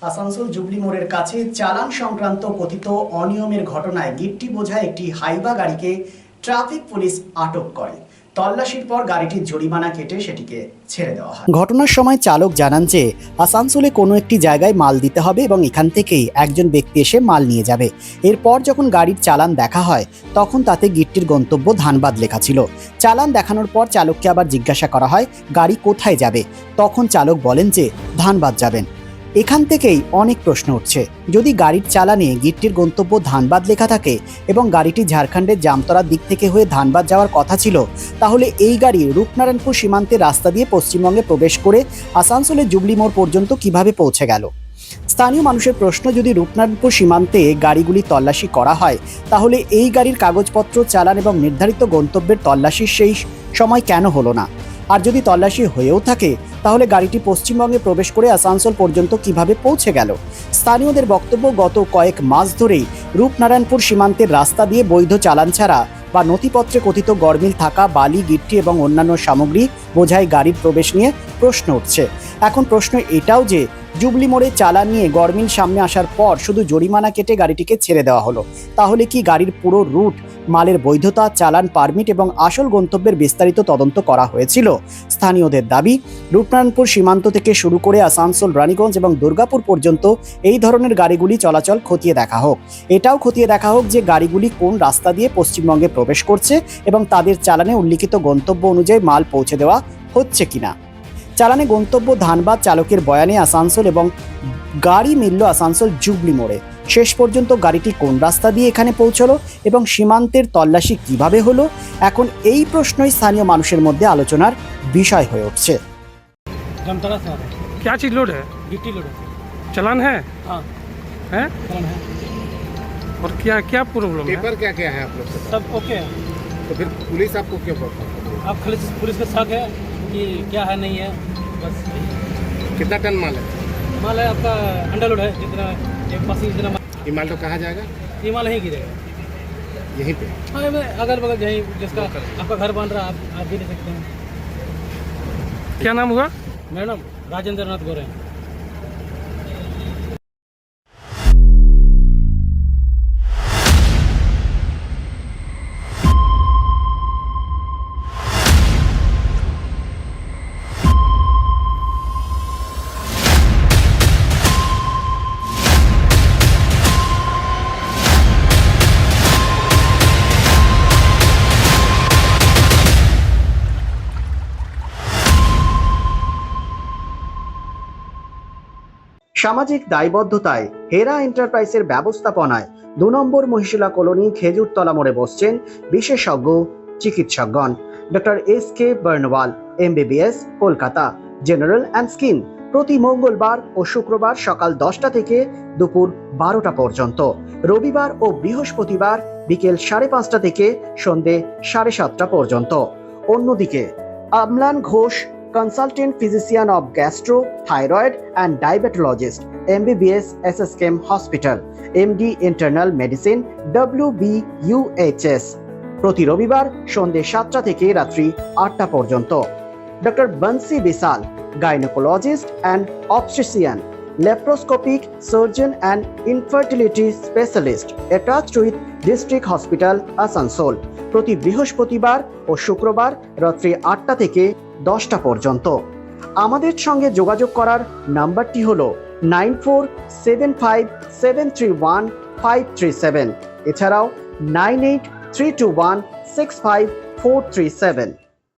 Asansol jubilee মোড়ের কাছে চালান সংক্রান্ত কথিত অনিয়মের ঘটনায় গিট্টি বোঝায় একটি হাইবা গাড়িকে ট্রাফিক পুলিশ আটক করে। তল্লাশির পর গাড়িটির জরিমানা কেটে সেটিকে ছেড়ে দেওয়া হয়। ঘটনার সময় চালক জানান যে আসানসোলে কোনো একটি জায়গায় মাল দিতে হবে এবং এখান থেকেই একজন ব্যক্তি এসে মাল নিয়ে যাবে। এরপর যখন গাড়ির চালান দেখা হয় তখন তাতে গিট্টির গন্তব্য ধানবাদ লেখা ছিল। চালান দেখানোর পর চালককে আবার জিজ্ঞাসা করা হয় গাড়ি কোথায় যাবে। তখন চালক বলেন যে ধানবাদ যাবেন। এখান থেকেই অনেক প্রশ্ন উঠছে, যদি গাড়ির চালানে গিট্টির গন্তব্য ধানবাদ লেখা থাকে এবং গাড়িটি ঝাড়খণ্ডের জামতরার দিক থেকে হয়ে ধানবাদ যাওয়ার কথা ছিল, তাহলে এই গাড়ি রূপনারায়ণপুর সীমান্তের রাস্তা দিয়ে পশ্চিমবঙ্গে প্রবেশ করে আসানসোলের জুবলি মোড় পর্যন্ত কিভাবে পৌঁছে গেল? স্থানীয় মানুষের প্রশ্ন, যদি রূপনারায়ণপুর সীমান্তে গাড়িগুলি তল্লাশি করা হয় তাহলে এই গাড়ির কাগজপত্র, চালান এবং নির্ধারিত গন্তব্যের তল্লাশির সেই সময় কেন হলো না? আর যদি তল্লাশি হয়েও থাকে তাহলে গাড়িটি পশ্চিমবঙ্গে প্রবেশ করে আসানসোল পর্যন্ত কিভাবে পৌঁছে গেল? স্থানীয়দের বক্তব্য, গত কয়েক মাস ধরেই রূপনারায়ণপুর সীমান্তের রাস্তা দিয়ে বৈধ চালান ছাড়া বা নথিপত্রে কথিত গরমিল থাকা বালি, গিট্টি এবং অন্যান্য সামগ্রী বোঝাই গাড়ির প্রবেশ নিয়ে প্রশ্ন উঠছে। এখন প্রশ্ন এটাও যে জুবলি মোড়ে চালান নিয়ে গরমিল সামনে আসার পর শুধু জরিমানা কেটে গাড়িটিকে ছেড়ে দেওয়া হলো, তাহলে কি গাড়ির পুরো রুট, মালের বৈধতা, চালান, পারমিট এবং আসল গন্তব্যের বিস্তারিত তদন্ত করা হয়েছিল? স্থানীয়দের দাবি, রূপনারায়ণপুর সীমান্ত থেকে শুরু করে আসানসোল, রানীগঞ্জ এবং দুর্গাপুর পর্যন্ত এই ধরনের গাড়িগুলি চলাচল খতিয়ে দেখা হোক। এটাও খতিয়ে দেখা হোক যে গাড়িগুলি কোন রাস্তা দিয়ে পশ্চিমবঙ্গে প্রবেশ করছে এবং তাদের চালানে উল্লিখিত গন্তব্য অনুযায়ী মাল পৌঁছে দেওয়া হচ্ছে কিনা। চালানে গন্তব্য ধানবাদ, চালকের বয়ানে আসানসোল এবং গাড়ি মিলল আসানসোল জুবলি মোড়ে। শেষ পর্যন্ত গাড়িটি কোন রাস্তা দিয়ে এখানে পৌঁছলো এবং সীমান্তের তল্লাশি কিভাবে হলো? এখন এই প্রশ্নই স্থানীয় মানুষের মধ্যে আলোচনার বিষয় হয়ে উঠছে। क्या चीज लोड है? गिट्टी लोड है। चालान है? हाँ, है? चालान है। और क्या क्या प्रॉब्लम है? पेपर क्या क्या है आप लोग के पास? सब ओके है। तो फिर पुलिस आपको क्यों पकड़? अब खाली पुलिस का शक है कि क्या है नहीं है, बस यही। कितना टन माल है? माल है आपका अंडा लोड है, जितना एक पासी जितना ये माल तो कहाँ जाएगा? ये माल यहीं गिरेगा। यहीं पे? हाँ, अगल बगल यहीं जिसका आपका घर बन रहा है, आप भी ले सकते हैं। क्या नाम हुआ? मेरा नाम राजेंद्र नाथ गौरे है। সামাজিক দায়বদ্ধতায় হেরা এন্টারপ্রাইজের ব্যবস্থাপনায় 2 নম্বর মহিশিলা কলোনি খেজুরতলা মোড়ে বসছেন বিশেষজ্ঞ চিকিৎসকগণ। Doctor S K. Barnwal, MBBS, Kolkata, general and skin, প্রতি মঙ্গলবার ও শুক্রবার সকাল 10টা থেকে দুপুর 12টা পর্যন্ত, রবিবার ও বৃহস্পতিবার বিকেল 5:30টা থেকে সন্ধে 7:30টা পর্যন্ত। অন্যদিকে আমলান Ghosh, consultant physician of gastro, thyroid and diabetologist, MBBS, SSKM Hospital, MD Internal Medicine, WBUHS, প্রতি রবিবার সন্ধে 7টা থেকে রাত্রি 8টা পর্যন্ত। Doctor Bansi Bishal, gynaecologist and obstetrician, laparoscopic surgeon and infertility specialist, attached with district hospital Asansol, প্রতি বৃহস্পতিবার ও শুক্রবার রাত্রি 8টা থেকে 10টা পর্যন্ত। আমাদের সঙ্গে যোগাযোগ করার নাম্বারটি হলো 9475731537, এছাড়াও 9832165437।